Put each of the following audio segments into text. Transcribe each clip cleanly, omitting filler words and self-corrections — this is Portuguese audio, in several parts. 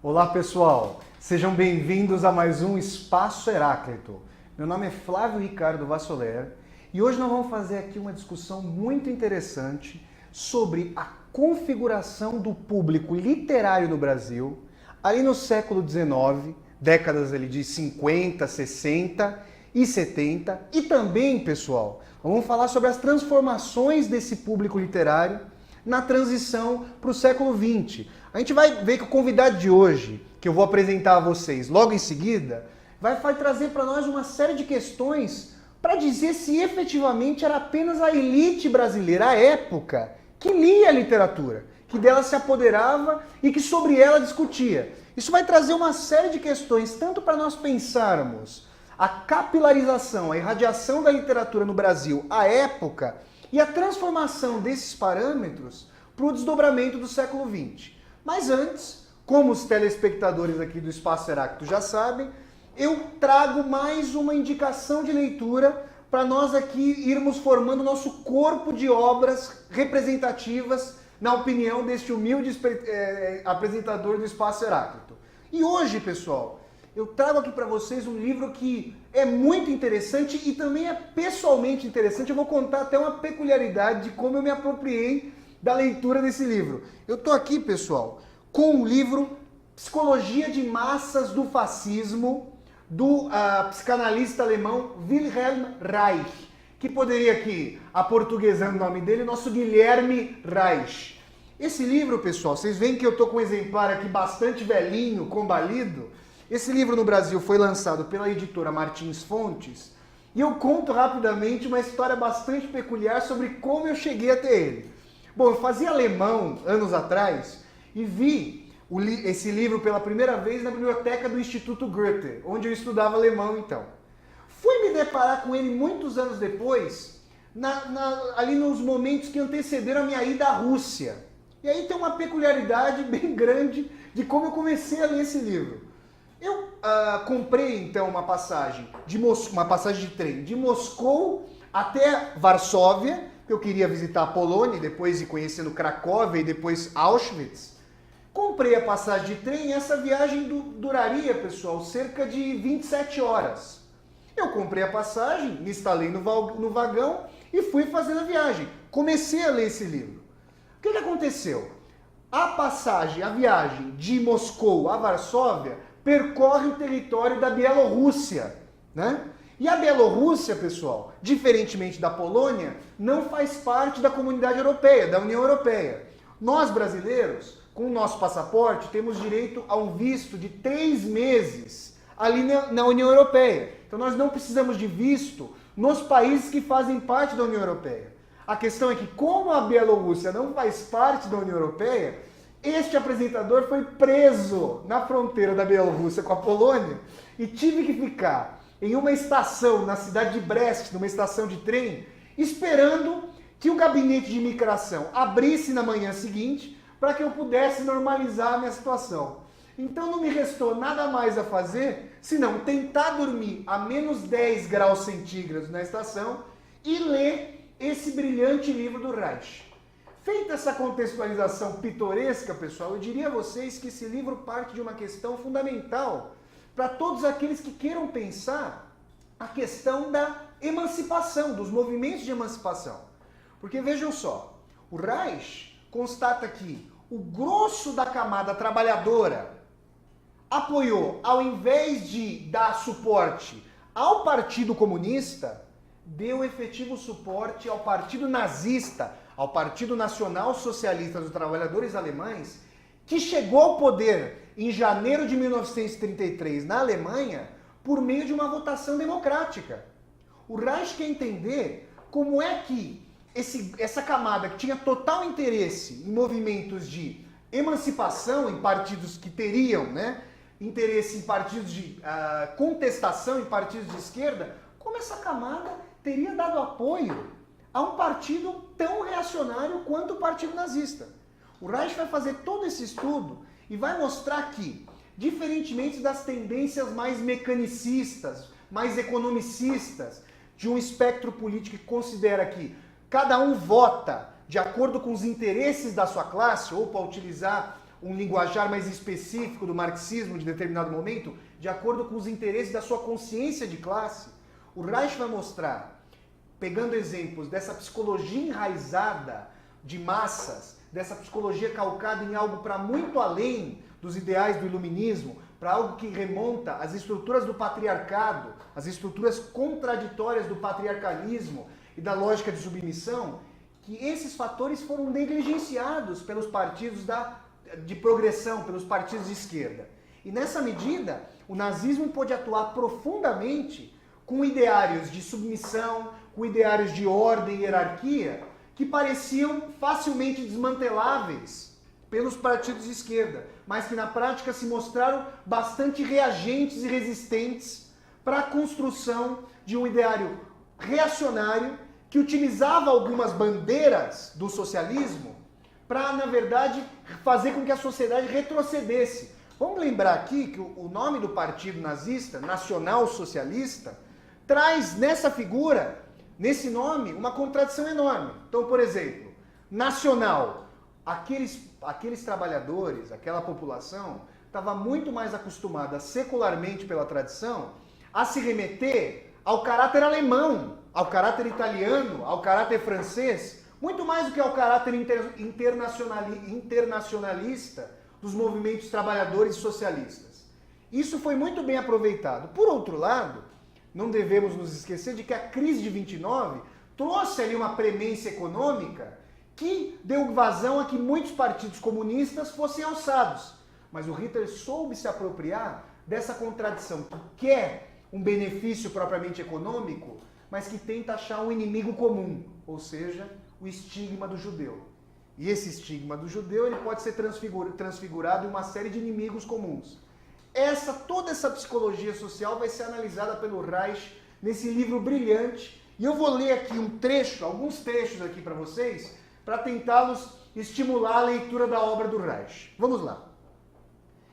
Olá pessoal, sejam bem-vindos a mais um Espaço Heráclito. Meu nome é Flávio Ricardo Vassoler e hoje nós vamos fazer aqui uma discussão muito interessante sobre a configuração do público literário no Brasil ali no século XIX, décadas ali de 50, 60 e 70 e também, pessoal, vamos falar sobre as transformações desse público literário na transição para o século XX. A gente vai ver que o convidado de hoje, que eu vou apresentar a vocês logo em seguida, vai trazer para nós uma série de questões para dizer se efetivamente era apenas a elite brasileira, à época, que lia a literatura, que dela se apoderava e que sobre ela discutia. Isso vai trazer uma série de questões, tanto para nós pensarmos a capilarização, a irradiação da literatura no Brasil à época e a transformação desses parâmetros para o desdobramento do século XX. Mas antes, como os telespectadores aqui do Espaço Heráclito já sabem, eu trago mais uma indicação de leitura para nós aqui irmos formando o nosso corpo de obras representativas, na opinião deste humilde apresentador do Espaço Heráclito. E hoje, pessoal, eu trago aqui para vocês um livro que é muito interessante e também é pessoalmente interessante. Eu vou contar até uma peculiaridade de como eu me apropriei da leitura desse livro. Eu estou aqui, pessoal, com o livro Psicologia de Massas do Fascismo, do psicanalista alemão Wilhelm Reich, que poderia aqui, aportuguesando o nome dele, nosso Guilherme Reich. Esse livro, pessoal, vocês veem que eu estou com um exemplar aqui bastante velhinho, combalido. Esse livro no Brasil foi lançado pela editora Martins Fontes e eu conto rapidamente uma história bastante peculiar sobre como eu cheguei até ele. Bom, eu fazia alemão anos atrás e vi esse livro pela primeira vez na biblioteca do Instituto Goethe, onde eu estudava alemão então. Fui me deparar com ele muitos anos depois, ali nos momentos que antecederam a minha ida à Rússia. E aí tem uma peculiaridade bem grande de como eu comecei a ler esse livro. Eu comprei então uma passagem de trem de Moscou até Varsóvia, que eu queria visitar a Polônia, depois ir conhecendo Cracóvia e depois Auschwitz. Comprei a passagem de trem e essa viagem duraria, pessoal, cerca de 27 horas. Eu comprei a passagem, me instalei no vagão e fui fazendo a viagem. Comecei a ler esse livro. O que aconteceu? A viagem de Moscou a Varsóvia percorre o território da Bielorrússia, né? E a Bielorrússia, pessoal, diferentemente da Polônia, não faz parte da comunidade europeia, da União Europeia. Nós, brasileiros, com o nosso passaporte, temos direito a um visto de 3 meses ali na União Europeia. Então nós não precisamos de visto nos países que fazem parte da União Europeia. A questão é que, como a Bielorrússia não faz parte da União Europeia, este apresentador foi preso na fronteira da Bielorrússia com a Polônia e tive que ficar em uma estação na cidade de Brest, numa estação de trem, esperando que o gabinete de imigração abrisse na manhã seguinte para que eu pudesse normalizar a minha situação. Então não me restou nada mais a fazer senão tentar dormir a menos 10 graus centígrados na estação e ler esse brilhante livro do Reich. Feita essa contextualização pitoresca, pessoal, eu diria a vocês que esse livro parte de uma questão fundamental para todos aqueles que queiram pensar a questão da emancipação, dos movimentos de emancipação. Porque vejam só, o Reich constata que o grosso da camada trabalhadora apoiou, ao invés de dar suporte ao Partido Comunista, deu efetivo suporte ao Partido Nazista, ao Partido Nacional Socialista dos Trabalhadores Alemães, que chegou ao poder em janeiro de 1933 na Alemanha por meio de uma votação democrática. O Reich quer entender como é que essa camada que tinha total interesse em movimentos de emancipação, em partidos que teriam, né, interesse em partidos de contestação, em partidos de esquerda, como essa camada teria dado apoio a um partido tão reacionário quanto o Partido Nazista. O Reich vai fazer todo esse estudo e vai mostrar que, diferentemente das tendências mais mecanicistas, mais economicistas, de um espectro político que considera que cada um vota de acordo com os interesses da sua classe, ou para utilizar um linguajar mais específico do marxismo de determinado momento, de acordo com os interesses da sua consciência de classe. O Reich vai mostrar, pegando exemplos dessa psicologia enraizada de massas, dessa psicologia calcada em algo para muito além dos ideais do iluminismo, para algo que remonta às estruturas do patriarcado, às estruturas contraditórias do patriarcalismo e da lógica de submissão, que esses fatores foram negligenciados pelos partidos de progressão, pelos partidos de esquerda. E nessa medida, o nazismo pôde atuar profundamente com ideários de submissão, com ideários de ordem e hierarquia, que pareciam facilmente desmanteláveis pelos partidos de esquerda, mas que na prática se mostraram bastante reagentes e resistentes para a construção de um ideário reacionário que utilizava algumas bandeiras do socialismo para, na verdade, fazer com que a sociedade retrocedesse. Vamos lembrar aqui que o nome do partido nazista, Nacional Socialista, traz nessa figura, nesse nome, uma contradição enorme. Então, por exemplo, nacional, aqueles trabalhadores, aquela população, estava muito mais acostumada secularmente pela tradição a se remeter ao caráter alemão, ao caráter italiano, ao caráter francês, muito mais do que ao caráter internacionalista dos movimentos trabalhadores socialistas. Isso foi muito bem aproveitado. Por outro lado, não devemos nos esquecer de que a crise de 29 trouxe ali uma premência econômica que deu vazão a que muitos partidos comunistas fossem alçados. Mas o Hitler soube se apropriar dessa contradição, que quer um benefício propriamente econômico, mas que tenta achar um inimigo comum, ou seja, o estigma do judeu. E esse estigma do judeu ele pode ser transfigurado em uma série de inimigos comuns. Toda essa psicologia social vai ser analisada pelo Reich nesse livro brilhante. E eu vou ler aqui alguns trechos aqui para vocês, para tentá-los estimular a leitura da obra do Reich. Vamos lá.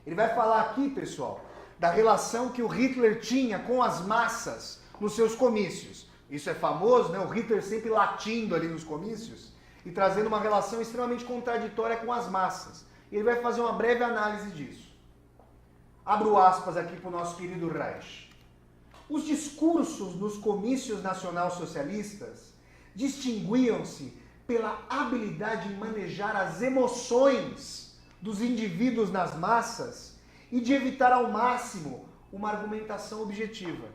Ele vai falar aqui, pessoal, da relação que o Hitler tinha com as massas nos seus comícios. Isso é famoso, né? O Hitler sempre latindo ali nos comícios e trazendo uma relação extremamente contraditória com as massas. E ele vai fazer uma breve análise disso. Abro aspas aqui para o nosso querido Reich. Os discursos nos comícios nacional-socialistas distinguiam-se pela habilidade em manejar as emoções dos indivíduos nas massas e de evitar ao máximo uma argumentação objetiva.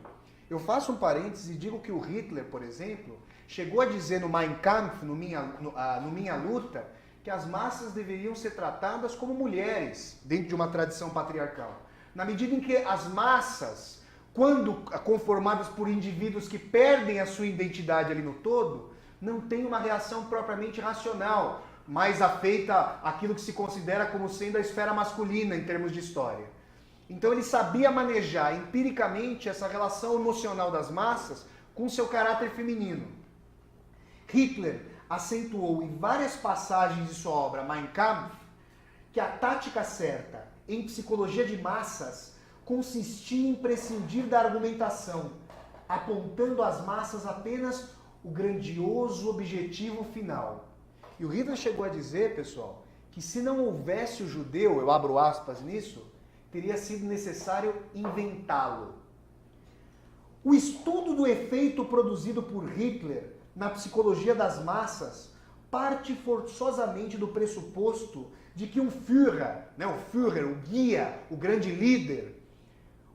Eu faço um parênteses e digo que o Hitler, por exemplo, chegou a dizer no Mein Kampf, no Minha Luta, que as massas deveriam ser tratadas como mulheres dentro de uma tradição patriarcal. Na medida em que as massas, quando conformadas por indivíduos que perdem a sua identidade ali no todo, não têm uma reação propriamente racional, mais afeita àquilo que se considera como sendo a esfera masculina em termos de história. Então ele sabia manejar empiricamente essa relação emocional das massas com seu caráter feminino. Hitler acentuou em várias passagens de sua obra Mein Kampf que a tática certa em psicologia de massas consistia em prescindir da argumentação, apontando às massas apenas o grandioso objetivo final. E o Hitler chegou a dizer, pessoal, que se não houvesse o judeu, eu abro aspas nisso, teria sido necessário inventá-lo. O estudo do efeito produzido por Hitler na psicologia das massas parte forçosamente do pressuposto de que um Führer, o guia, o grande líder,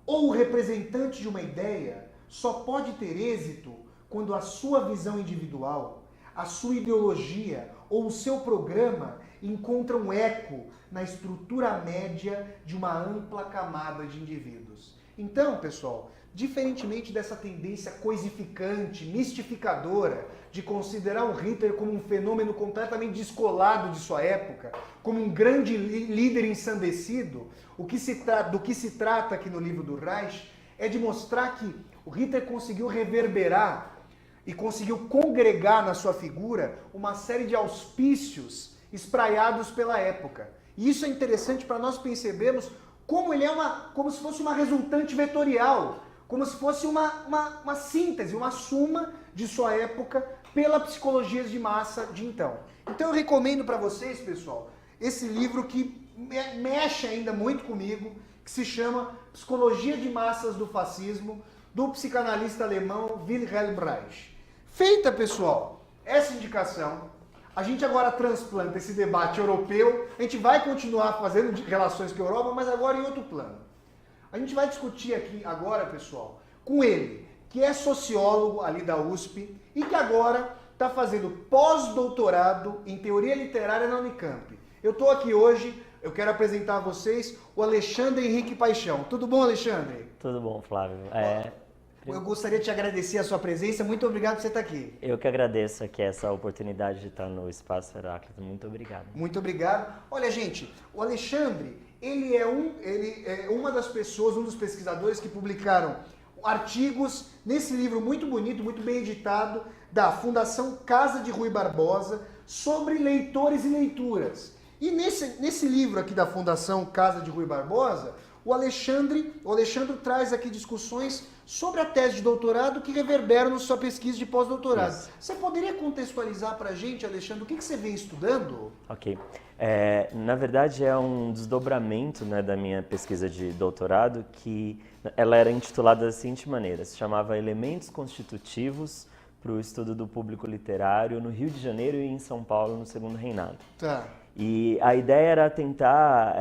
ou o representante de uma ideia, só pode ter êxito quando a sua visão individual, a sua ideologia ou o seu programa encontram eco na estrutura média de uma ampla camada de indivíduos. Então, pessoal, diferentemente dessa tendência coisificante, mistificadora, de considerar o Hitler como um fenômeno completamente descolado de sua época, como um grande líder ensandecido, do que se trata aqui no livro do Reich é de mostrar que o Hitler conseguiu reverberar e conseguiu congregar na sua figura uma série de auspícios espraiados pela época. E isso é interessante para nós percebermos como ele é como se fosse uma resultante vetorial, como se fosse uma síntese, uma suma de sua época pela psicologia de massa de então. Então eu recomendo para vocês, pessoal, esse livro que mexe ainda muito comigo, que se chama Psicologia de Massas do Fascismo, do psicanalista alemão Wilhelm Reich. Feita, pessoal, essa indicação, a gente agora transplanta esse debate europeu, a gente vai continuar fazendo relações com a Europa, mas agora em outro plano. A gente vai discutir aqui agora, pessoal, com ele, que é sociólogo ali da USP e que agora está fazendo pós-doutorado em teoria literária na Unicamp. Eu estou aqui hoje, eu quero apresentar a vocês o Alexandre Henrique Paixão. Tudo bom, Alexandre? Tudo bom, Flávio. Eu gostaria de te agradecer a sua presença, muito obrigado por você estar aqui. Eu que agradeço aqui essa oportunidade de estar no Espaço Heráclito, muito obrigado. Muito obrigado. Olha, gente, o Alexandre, ele é uma das pessoas, um dos pesquisadores que publicaram artigos nesse livro muito bonito, muito bem editado, da Fundação Casa de Rui Barbosa, sobre leitores e leituras. E nesse livro aqui da Fundação Casa de Rui Barbosa, o Alexandre traz aqui discussões sobre a tese de doutorado que reverberam na sua pesquisa de pós-doutorado. Isso. Você poderia contextualizar para a gente, Alexandre, o que você vem estudando? Ok. Na verdade, é um desdobramento, né, da minha pesquisa de doutorado, que ela era intitulada da seguinte maneira, se chamava Elementos Constitutivos para o Estudo do Público Literário no Rio de Janeiro e em São Paulo no Segundo Reinado. Tá. E a ideia era tentar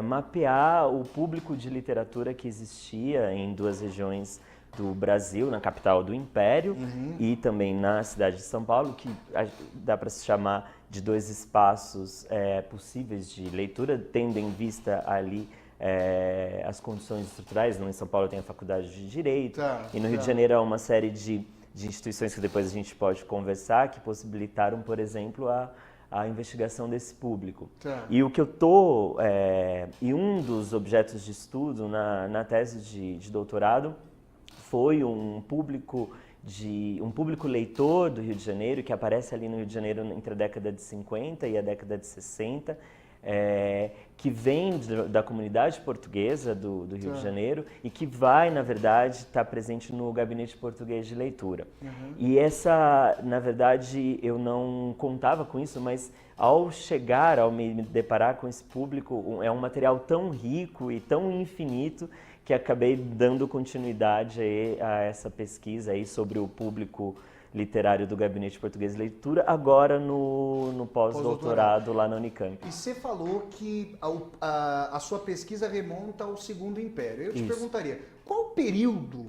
mapear o público de literatura que existia em duas regiões do Brasil, na capital do Império e também na cidade de São Paulo, que dá para se chamar de dois espaços possíveis de leitura, tendo em vista ali as condições estruturais. Em São Paulo tem a Faculdade de Direito e no Rio de Janeiro há uma série de instituições que depois a gente pode conversar, que possibilitaram, por exemplo, a investigação desse público. E o que eu e um dos objetos de estudo na tese de doutorado foi um público leitor do Rio de Janeiro, que aparece ali no Rio de Janeiro entre a década de 50 e a década de 60, que vem da comunidade portuguesa do Rio de Janeiro e que vai, na verdade, estar presente no Gabinete Português de Leitura. E na verdade, eu não contava com isso, mas ao me deparar com esse público, é um material tão rico e tão infinito que acabei dando continuidade a essa pesquisa aí sobre o público literário do Gabinete Português de Leitura, agora no pós-doutorado lá na Unicamp. E você falou que a sua pesquisa remonta ao Segundo Império. Eu te perguntaria, qual o período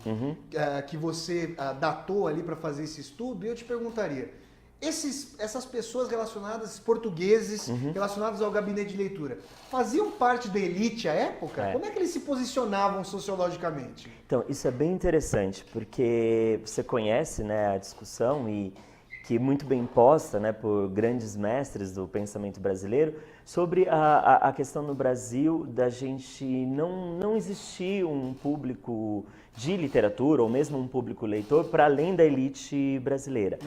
que você datou ali para fazer esse estudo? E eu te perguntaria, essas pessoas relacionadas, portugueses, relacionados ao gabinete de leitura, faziam parte da elite à época? Como é que eles se posicionavam sociologicamente? Então, isso é bem interessante, porque você conhece, né, a discussão e que é muito bem posta, né, por grandes mestres do pensamento brasileiro, sobre a questão no Brasil da gente não existir um público de literatura, ou mesmo um público leitor, para além da elite brasileira.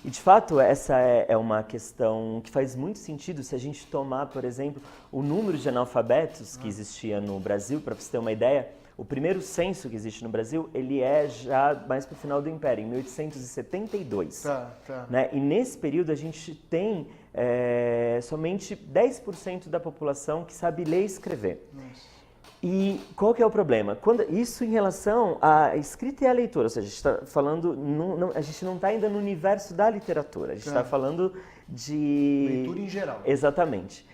E, de fato, essa é uma questão que faz muito sentido se a gente tomar, por exemplo, o número de analfabetos que existia no Brasil. Para você ter uma ideia, o primeiro censo que existe no Brasil, ele é já mais para o final do Império, em 1872. Né? E nesse período a gente tem somente 10% da população que sabe ler e escrever. E qual que é o problema? Isso em relação à escrita e à leitura, ou seja, a gente está falando, a gente não está ainda no universo da literatura, a gente está falando de... leitura em geral. Exatamente.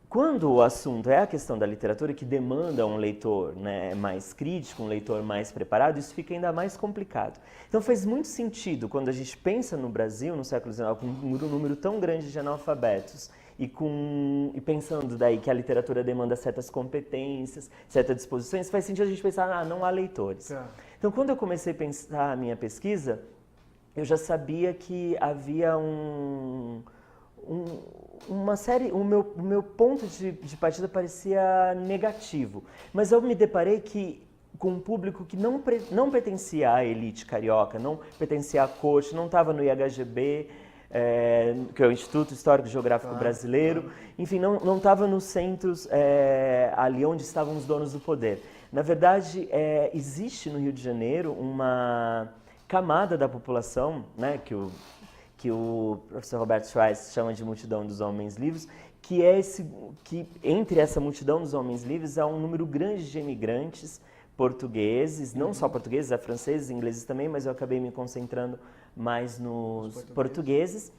Quando o assunto é a questão da literatura, que demanda um leitor, né, mais crítico, um leitor mais preparado, isso fica ainda mais complicado. Então faz muito sentido, quando a gente pensa no Brasil, no século XIX, com um número tão grande de analfabetos, e pensando daí que a literatura demanda certas competências, certas disposições, faz sentido a gente pensar, não há leitores. Então, quando eu comecei a pensar a minha pesquisa, eu já sabia que havia uma série, o meu ponto de partida parecia negativo, mas eu me deparei com um público que não pertencia à elite carioca, não pertencia à corte, não estava no IHGB, que é o Instituto Histórico e Geográfico Brasileiro, enfim, não estava nos centros ali onde estavam os donos do poder. Na verdade, existe no Rio de Janeiro uma camada da população, né, que o professor Roberto Schweitzer chama de multidão dos homens livres, que é que entre essa multidão dos homens livres há um número grande de imigrantes portugueses, não só portugueses, há franceses, ingleses também, mas eu acabei me concentrando mais nos portugueses.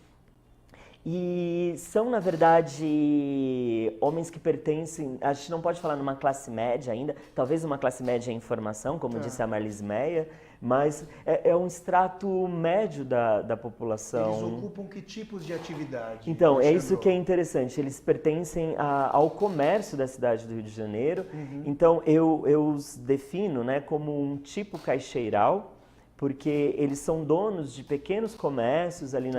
E são, na verdade, homens que pertencem, a gente não pode falar numa classe média ainda, talvez uma classe média em formação, como disse a Marlise Meyer, mas é um extrato médio da população. Eles ocupam que tipos de atividade? Então, é isso que é interessante, eles pertencem ao comércio da cidade do Rio de Janeiro, então eu os defino, né, como um tipo caixeiral, porque eles são donos de pequenos comércios ali,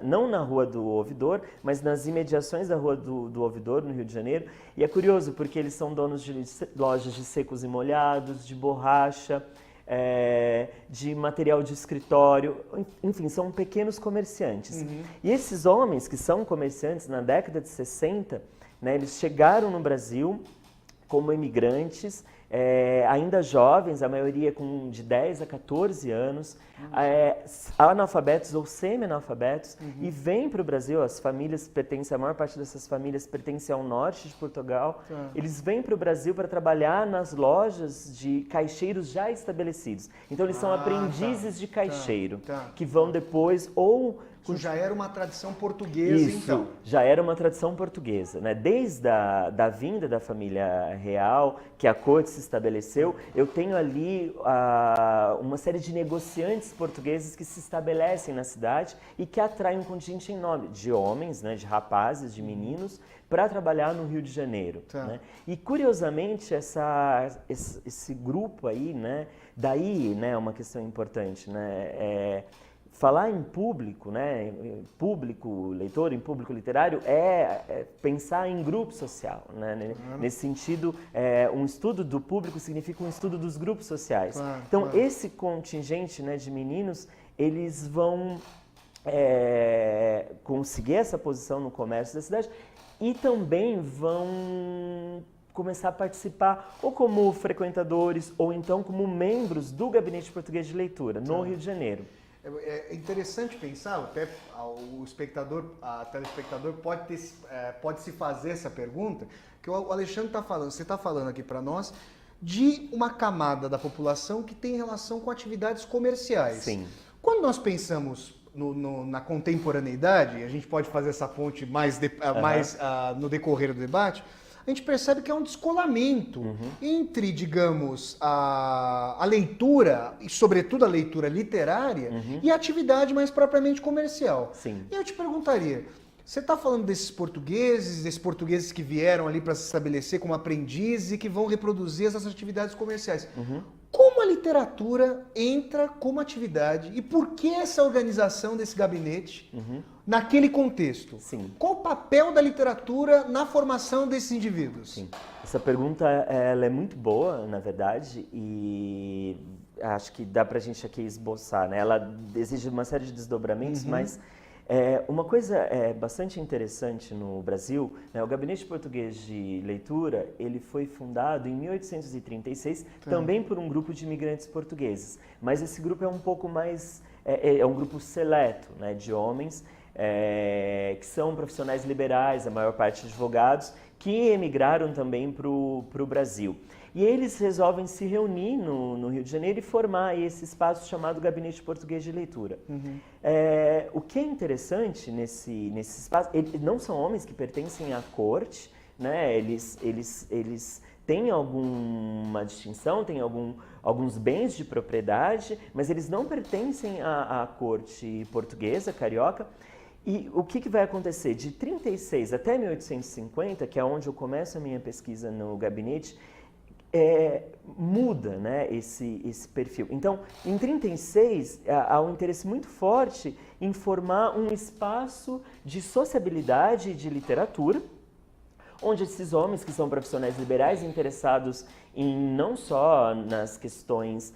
não na Rua do Ouvidor, mas nas imediações da Rua do Ouvidor, no Rio de Janeiro. E é curioso, porque eles são donos de lojas de secos e molhados, de borracha, de material de escritório, enfim, são pequenos comerciantes. E esses homens que são comerciantes na década de 60, né, eles chegaram no Brasil como imigrantes, ainda jovens, a maioria com de 10 a 14 anos, analfabetos ou semi-analfabetos, e vêm para o Brasil. As famílias pertencem, a maior parte dessas famílias pertence ao norte de Portugal. Eles vêm para o Brasil para trabalhar nas lojas de caixeiros já estabelecidos. Então eles são aprendizes de caixeiro, que vão depois ou... Isso já era uma tradição portuguesa, então. Isso, já era uma tradição portuguesa, né? Desde a vinda da família real, que a corte se estabeleceu, eu tenho ali uma série de negociantes portugueses que se estabelecem na cidade e que atraem um contingente enorme de homens, né, de rapazes, de meninos, para trabalhar no Rio de Janeiro. Né? E, curiosamente, esse grupo aí, né, daí, né, uma questão importante, né, falar em público, né, público leitor, em público literário, é pensar em grupo social. Né? Nesse sentido, um estudo do público significa um estudo dos grupos sociais. Então, esse contingente, né, de meninos, eles vão conseguir essa posição no comércio da cidade e também vão começar a participar ou como frequentadores ou então como membros do Gabinete Português de Leitura, no Rio de Janeiro. É interessante pensar, até o espectador, a telespectador pode se fazer essa pergunta, que o Alexandre está falando, você está falando aqui para nós, de uma camada da população que tem relação com atividades comerciais. Sim. Quando nós pensamos na contemporaneidade, a gente pode fazer essa ponte mais no decorrer do debate, a gente percebe que é um descolamento entre, digamos, a leitura, e sobretudo a leitura literária, e a atividade mais propriamente comercial. Sim. E eu te perguntaria, você está falando desses portugueses que vieram ali para se estabelecer como aprendizes e que vão reproduzir essas atividades comerciais. Como a literatura entra como atividade e por que essa organização desse gabinete naquele contexto? Sim. Qual o papel da literatura na formação desses indivíduos? Sim. Essa pergunta ela é muito boa, na verdade, e acho que dá para a gente aqui esboçar. Né? Ela exige uma série de desdobramentos, mas uma coisa bastante interessante no Brasil, né? O Gabinete Português de Leitura, ele foi fundado em 1836, também por um grupo de imigrantes portugueses. Mas esse grupo é um pouco mais, é um grupo seleto, né, de homens que são profissionais liberais, a maior parte advogados, que emigraram também para o Brasil. E eles resolvem se reunir no Rio de Janeiro e formar esse espaço chamado Gabinete Português de Leitura. O que é interessante nesse espaço, não são homens que pertencem à corte, né? Eles têm alguma distinção, têm alguns bens de propriedade, mas eles não pertencem à corte portuguesa, carioca. E o que vai acontecer? De 36 até 1850, que é onde eu começo a minha pesquisa no gabinete, muda, né, esse perfil. Então, em 36, há um interesse muito forte em formar um espaço de sociabilidade e de literatura, onde esses homens que são profissionais liberais interessados em não só nas questões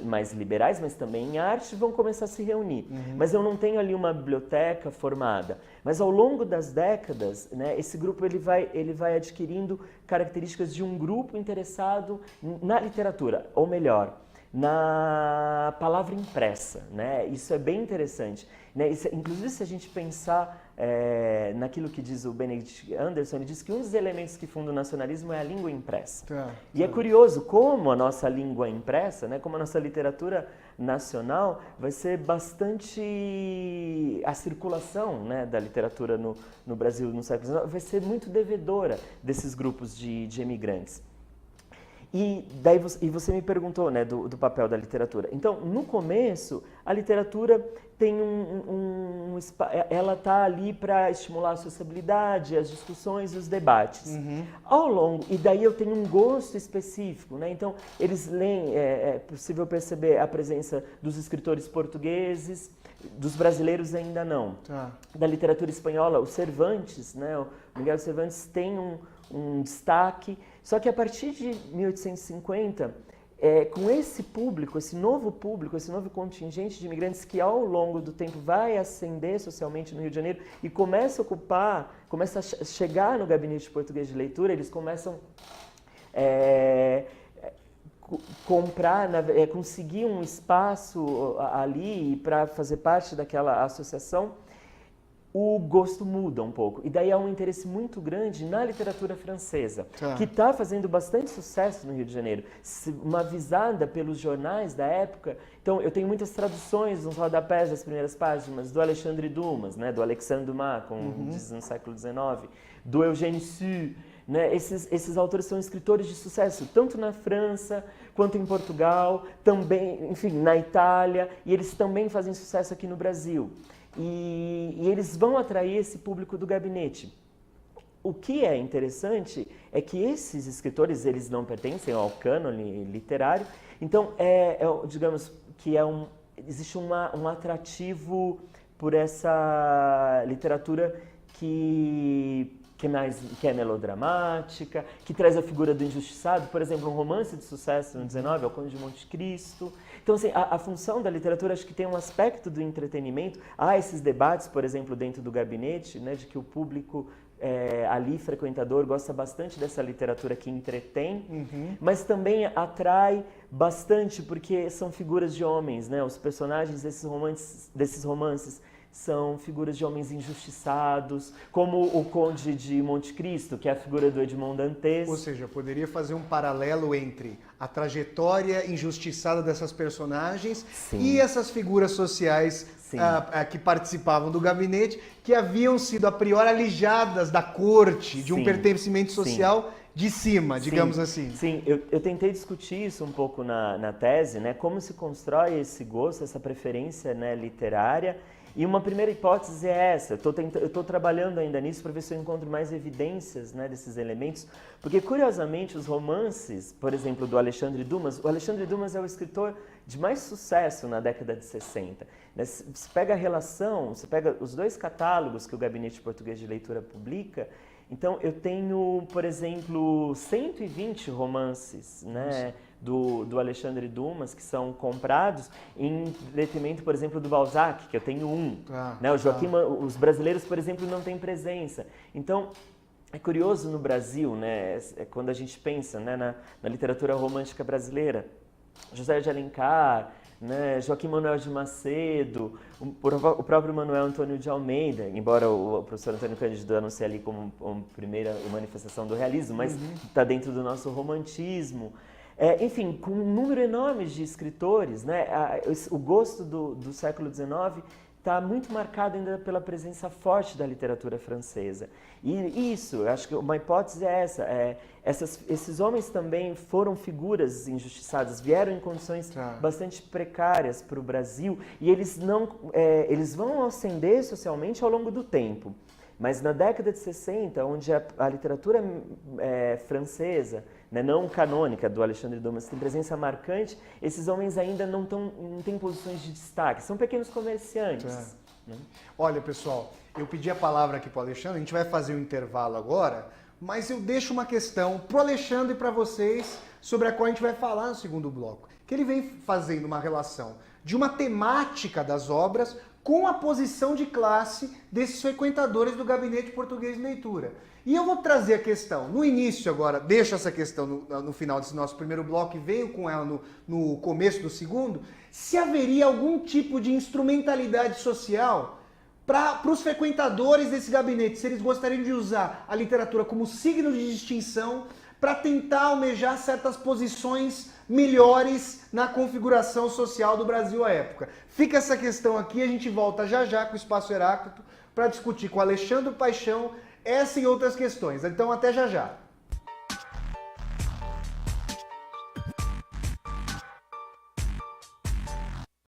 mais liberais, mas também em arte, vão começar a se reunir. Mas eu não tenho ali uma biblioteca formada. Mas ao longo das décadas, né, esse grupo ele vai adquirindo características de um grupo interessado na literatura, ou melhor, na palavra impressa, né? Isso é bem interessante, né? Inclusive, se a gente pensar naquilo que diz o Benedict Anderson, ele diz que um dos elementos que fundam o nacionalismo é a língua impressa. E é curioso como a nossa língua impressa, né? Como a nossa literatura nacional vai ser bastante... A circulação, né, da literatura no Brasil no século XIX vai ser muito devedora desses grupos de imigrantes. E você me perguntou, né, do papel da literatura. Então, no começo, a literatura tem ela está ali para estimular a sociabilidade, as discussões e os debates. Ao longo, e daí eu tenho um gosto específico, né? Então, eles leem, é possível perceber a presença dos escritores portugueses, dos brasileiros ainda não. Da literatura espanhola, o Cervantes, né? O Miguel Cervantes tem um destaque, só que a partir de 1850, com esse público, esse novo contingente de imigrantes que ao longo do tempo vai ascender socialmente no Rio de Janeiro e começa a chegar no gabinete português de leitura, eles começam conseguir um espaço ali para fazer parte daquela associação, o gosto muda um pouco. E daí há um interesse muito grande na literatura francesa, que está fazendo bastante sucesso no Rio de Janeiro. Uma visada pelos jornais da época. Então, eu tenho muitas traduções nos rodapés das primeiras páginas do Alexandre Dumas, né, do Alexandre Dumas, como diz no século XIX, do Eugène Sue. Né? Esses autores são escritores de sucesso, tanto na França quanto em Portugal, também, enfim, na Itália, e eles também fazem sucesso aqui no Brasil. E eles vão atrair esse público do gabinete. O que é interessante é que esses escritores, eles não pertencem ao cânone literário, então digamos que existe um atrativo por essa literatura que é melodramática, que traz a figura do injustiçado. Por exemplo, um romance de sucesso no XIX é o Conde de Monte Cristo. Então, assim, a função da literatura, acho que tem um aspecto do entretenimento. Há esses debates, por exemplo, dentro do gabinete, né, de que o público ali, frequentador, gosta bastante dessa literatura que entretém, mas também atrai bastante porque são figuras de homens, né? Os personagens desses romances são figuras de homens injustiçados, como o Conde de Monte Cristo, que é a figura do Edmond Dantes. Ou seja, poderia fazer um paralelo entre a trajetória injustiçada dessas personagens e essas figuras sociais que participavam do gabinete, que haviam sido a priori alijadas da corte, de um pertencimento social de cima, digamos assim. Sim, eu tentei discutir isso um pouco na tese, né? Como se constrói esse gosto, essa preferência, né, literária. E uma primeira hipótese é essa, eu estou trabalhando ainda nisso para ver se eu encontro mais evidências, né, desses elementos, porque curiosamente os romances, por exemplo, do Alexandre Dumas, o Alexandre Dumas é o escritor de mais sucesso na década de 60. Você pega a relação, você pega os dois catálogos que o Gabinete Português de Leitura publica, então eu tenho, por exemplo, 120 romances, né, do Alexandre Dumas, que são comprados em detrimento, por exemplo, do Balzac, que eu tenho né? O Joaquim, os brasileiros, por exemplo, não têm presença. Então, é curioso no Brasil, né, quando a gente pensa, né, na literatura romântica brasileira, José de Alencar, né, Joaquim Manuel de Macedo, o próprio Manuel Antônio de Almeida, embora o professor Antônio Cândido anuncie ali como primeira manifestação do realismo, mas está dentro do nosso romantismo. Enfim, com um número enorme de escritores, né, o gosto do século XIX está muito marcado ainda pela presença forte da literatura francesa. E isso, eu acho que uma hipótese é essa. Esses homens também foram figuras injustiçadas, vieram em condições bastante precárias para o Brasil e eles vão ascender socialmente ao longo do tempo. Mas na década de 60, onde a literatura francesa, né, não canônica, do Alexandre Dumas, tem presença marcante, esses homens ainda não têm posições de destaque, são pequenos comerciantes. Né? Olha, pessoal, eu pedi a palavra aqui para o Alexandre, a gente vai fazer um intervalo agora, mas eu deixo uma questão para o Alexandre e para vocês, sobre a qual a gente vai falar no segundo bloco, que ele vem fazendo uma relação de uma temática das obras com a posição de classe desses frequentadores do Gabinete Português de Leitura. E eu vou trazer a questão, no início agora, deixo essa questão no final desse nosso primeiro bloco e venho com ela no começo do segundo, se haveria algum tipo de instrumentalidade social para os frequentadores desse gabinete, se eles gostariam de usar a literatura como signo de distinção para tentar almejar certas posições melhores na configuração social do Brasil à época. Fica essa questão aqui, a gente volta já já com o Espaço Heráclito para discutir com Alexandre Paixão essa e outras questões. Então até já já.